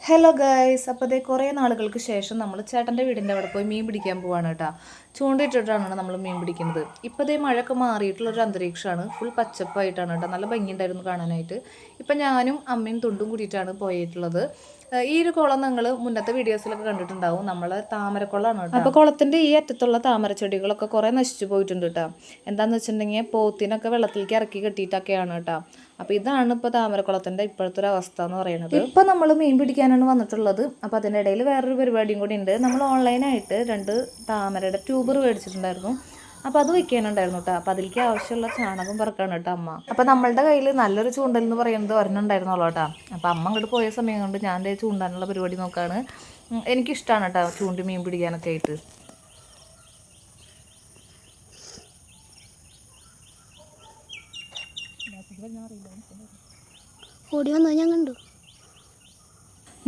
Hello guys, അപ്പോൾ അതേ കുറേ നാളുകൾക്ക് ശേഷം നമ്മൾ ചേട്ടൻ്റെ വീടിൻ്റെ അവിടെ പോയി മീൻ പിടിക്കാൻ പോവാണ് കേട്ടോ. ചൂണ്ടിട്ടിട്ടാണ് നമ്മൾ മീൻ പിടിക്കുന്നത്. ഇപ്പോൾ ഇതേ മഴയൊക്കെ മാറിയിട്ടുള്ളൊരു അന്തരീക്ഷമാണ്. ഫുൾ പച്ചപ്പായിട്ടാണ് കേട്ടോ. നല്ല ഭംഗിയുണ്ടായിരുന്നു കാണാനായിട്ട്. ഇപ്പം ഞാനും അമ്മയും തുണ്ടും കൂടിയിട്ടാണ് പോയിട്ടുള്ളത്. ഈ ഒരു കുളം നിങ്ങൾ മുന്നത്തെ വീഡിയോസിലൊക്കെ കണ്ടിട്ടുണ്ടാവും. നമ്മളെ താമരക്കുളമാണ് കേട്ടോ. അപ്പോൾ കുളത്തിൻ്റെ ഈ അറ്റത്തുള്ള താമരച്ചെടികളൊക്കെ കുറേ നശിച്ചു പോയിട്ടുണ്ട് കേട്ടോ. എന്താണെന്ന് വെച്ചിട്ടുണ്ടെങ്കിൽ പോത്തിനൊക്കെ വെള്ളത്തിലേക്ക് ഇറക്കി കെട്ടിയിട്ടൊക്കെയാണ് കേട്ടോ. അപ്പോൾ ഇതാണ് ഇപ്പോൾ താമരക്കുളത്തിൻ്റെ ഇപ്പോഴത്തെ ഒരു അവസ്ഥ എന്ന് പറയുന്നത്. ഇപ്പോൾ നമ്മൾ മീൻ പിടിക്കാനാണ് വന്നിട്ടുള്ളത്. അപ്പോൾ അതിൻ്റെ ഇടയിൽ വേറൊരു പരിപാടിയും കൂടി ഉണ്ട്. നമ്മൾ ഓൺലൈനായിട്ട് 2 താമരയുടെ ട്യൂബർ മേടിച്ചിട്ടുണ്ടായിരുന്നു. അപ്പോൾ അത് വെക്കാനുണ്ടായിരുന്നു കേട്ടോ. അപ്പോൾ അതിലേക്ക് ആവശ്യമുള്ള ചാണകം പറക്കാണ് കേട്ടോ അമ്മ. അപ്പോൾ നമ്മളുടെ കയ്യിൽ നല്ലൊരു ചൂണ്ടൽ എന്ന് പറയുന്നത് ഒരെണ്ണുണ്ടായിരുന്നുള്ളൂ കേട്ടോ. അപ്പോൾ അമ്മ അങ്ങോട്ട് പോയ സമയം കൊണ്ട് ഞാൻ ചൂണ്ടാനുള്ള പരിപാടി നോക്കാണ്. എനിക്കിഷ്ടമാണ് കേട്ടോ ചൂണ്ടി മീൻ പിടിക്കാനൊക്കെ ആയിട്ട്.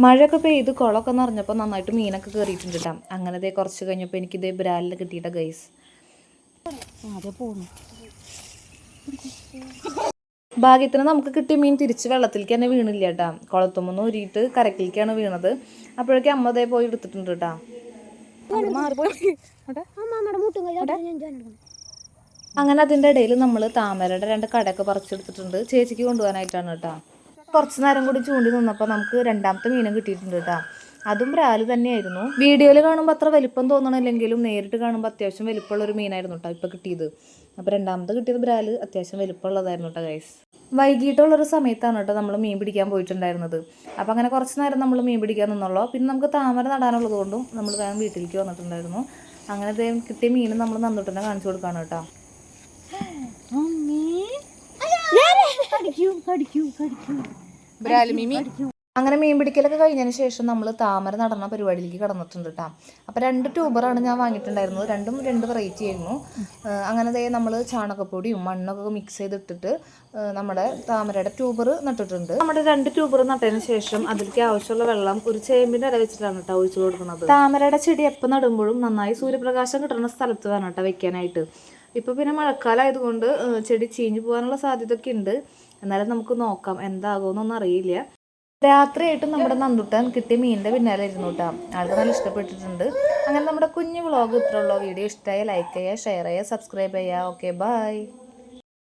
മഴയൊക്കെ പെയ്ത് കുളമൊക്കെ നിറഞ്ഞപ്പോൾ നന്നായിട്ട് മീനൊക്കെ കയറിയിട്ടുണ്ട് കേട്ടോ. അങ്ങനെ കുറച്ച് കഴിഞ്ഞപ്പോൾ എനിക്കിതേ ബ്രാലിൽ കിട്ടിയിട്ട ഗൈസ്. ഭാഗ്യത്തിന് നമുക്ക് കിട്ടിയ മീൻ തിരിച്ച് വെള്ളത്തിലേക്ക് തന്നെ വീണില്ല കേട്ടോ. കുളത്തുമ്പോൾ ഊരിയിട്ട് കരക്കിലേക്കാണ് വീണത്. അപ്പോഴേക്കും അമ്മ അതേ പോയി എടുത്തിട്ടുണ്ട് കേട്ടോ. അങ്ങനെ അതിൻ്റെ ഇടയിൽ നമ്മൾ താമരയുടെ 2 കടയൊക്കെ പറിച്ചെടുത്തിട്ടുണ്ട്. ചേച്ചിക്ക് കൊണ്ടുപോകാനായിട്ടാണ് കേട്ടോ. കുറച്ച് നേരം കൂടി ചൂണ്ടി നിന്നപ്പോൾ നമുക്ക് 2ാമത്തെ മീനും കിട്ടിയിട്ടുണ്ട് കേട്ടോ. അതും ബ്രാല് തന്നെയായിരുന്നു. വീഡിയോയിൽ കാണുമ്പോൾ അത്ര വലിപ്പം തോന്നണില്ലെങ്കിലും നേരിട്ട് കാണുമ്പോൾ അത്യാവശ്യം വലിപ്പമുള്ളൊരു മീനായിരുന്നു കേട്ടോ ഇപ്പോൾ കിട്ടിയത്. അപ്പോൾ 2ാമത് കിട്ടിയത് ബ്രാല് അത്യാവശ്യം വലിപ്പമുള്ളതായിരുന്നു കേട്ടോ ഗൈസ്. വൈകിട്ടുള്ളൊരു സമയത്താണ് കേട്ടോ നമ്മൾ മീൻ പിടിക്കാൻ പോയിട്ടുണ്ടായിരുന്നത്. അപ്പോൾ അങ്ങനെ കുറച്ച് നേരം നമ്മൾ മീൻ പിടിക്കാൻ നിന്നുള്ളൂ. പിന്നെ നമുക്ക് താമര നടാനുള്ളത് കൊണ്ടും നമ്മൾ വേഗം വീട്ടിലേക്ക് വന്നിട്ടുണ്ടായിരുന്നു. അങ്ങനെ കിട്ടിയ മീനും നമ്മൾ നന്നിട്ട് കാണിച്ചു കൊടുക്കാണ് കേട്ടോ. അങ്ങനെ മീൻ പിടിക്കലൊക്കെ കഴിഞ്ഞതിന് ശേഷം നമ്മൾ താമര നടന്ന പരിപാടിയിലേക്ക് കടന്നിട്ടുണ്ട് കേട്ടോ. അപ്പോൾ 2 ട്യൂബറാണ് ഞാൻ വാങ്ങിയിട്ടുണ്ടായിരുന്നത്. 2 വെറൈറ്റി ആയിരുന്നു. അങ്ങനെ നമ്മൾ ചാണകപ്പൊടിയും മണ്ണൊക്കെ മിക്സ് ചെയ്തിട്ടിട്ട് നമ്മുടെ താമരയുടെ ട്യൂബർ നട്ടിട്ടുണ്ട്. നമ്മുടെ 2 ട്യൂബർ നട്ടതിന് ശേഷം അതിലേക്ക് ആവശ്യമുള്ള വെള്ളം ഒരു ചേമ്പിൻ്റെ ഇട വെച്ചിട്ടാണ് കേട്ടോ ഒഴിച്ചു കൊടുക്കുന്നത്. താമരയുടെ ചെടി എപ്പോൾ നടുമ്പോഴും നന്നായി സൂര്യപ്രകാശം കിട്ടുന്ന സ്ഥലത്ത് വേണം കേട്ടോ വെക്കാനായിട്ട്. ഇപ്പോൾ പിന്നെ മഴക്കാലം ആയതുകൊണ്ട് ചെടി ചീഞ്ഞു പോകാനുള്ള സാധ്യതയൊക്കെ ഉണ്ട്. എന്നാലും നമുക്ക് നോക്കാം, എന്താകുമെന്നൊന്നും അറിയില്ല. രാത്രിയായിട്ടും നമ്മുടെ നന്ദുട്ടൻ കിട്ടിയ മീനിൻ്റെ പിന്നാലെ ഇരുന്നു കേട്ടോ. ആൾക്ക് നല്ല ഇഷ്ടപ്പെട്ടിട്ടുണ്ട്. അങ്ങനെ നമ്മുടെ കുഞ്ഞു വ്ളോഗ് ഇത്രയുള്ള വീഡിയോ ഇഷ്ടമായ ലൈക്ക് ചെയ്യുക, ഷെയർ ചെയ്യുക, സബ്സ്ക്രൈബ് ചെയ്യുക. Okay, by.